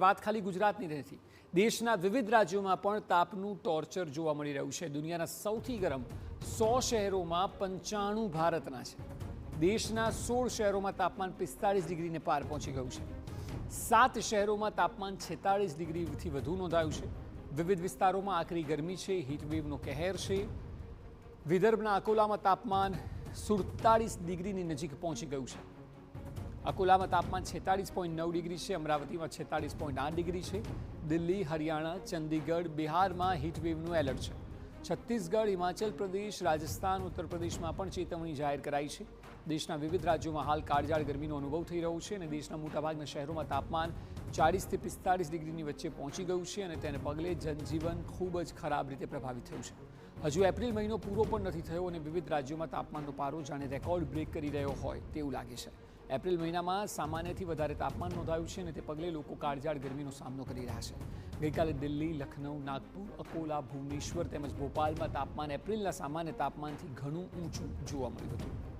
વાત ખાલી ગુજરાતની નથી, દેશના વિવિધ રાજ્યોમાં પણ તાપનું ટોર્ચર જોવા મળી રહ્યું છે. દુનિયાના સૌથી ગરમ 100 શહેરોમાં 95 ભારતના છે. દેશના 16 શહેરોમાં તાપમાન 45 ડિગ્રીને પાર પહોંચી ગયું છે. 7 શહેરોમાં તાપમાન 46 ડિગ્રીથી વધુ નોંધાયું છે. વિવિધ વિસ્તારોમાં આકરી ગરમી છે, હીટવેવનો કહેર છે. વિદર્ભના અકોલામાં તાપમાન 47 ડિગ્રીની નજીક પહોંચી ગયું છે. અકોલામાં તાપમાન 46.9 ડિગ્રી છે, અમરાવતીમાં 46.8 ડિગ્રી છે. દિલ્હી, હરિયાણા, ચંદીગઢ, બિહારમાં હીટવેવનું એલર્ટ છે. છત્તીસગઢ, હિમાચલ પ્રદેશ, રાજસ્થાન, ઉત્તર પ્રદેશમાં પણ ચેતવણી જાહેર કરાઈ છે. દેશના વિવિધ રાજ્યોમાં હાલ કાળઝાળ ગરમીનો અનુભવ થઈ રહ્યો છે અને દેશના મોટાભાગના શહેરોમાં તાપમાન 40 થી 45 ડિગ્રીની વચ્ચે પહોંચી ગયું છે અને તેને પગલે જનજીવન ખૂબ જ ખરાબ રીતે પ્રભાવિત થયું છે. હજુ એપ્રિલ મહિનો પૂરો પણ નથી થયો અને વિવિધ રાજ્યોમાં તાપમાનનો પારો જાણે રેકોર્ડ બ્રેક કરી રહ્યો હોય તેવું લાગે છે. એપ્રિલ મહિનામાં સામાન્યથી વધારે તાપમાન નોંધાયું છે અને તે પગલે લોકો કાળઝાળ ગરમીનો સામનો કરી રહ્યા છે. ગઈકાલે દિલ્હી, લખનઉ, નાગપુર, અકોલા, ભુવનેશ્વર તેમજ ભોપાલમાં તાપમાન એપ્રિલના સામાન્ય તાપમાનથી ઘણું ઊંચું જોવા મળ્યું હતું.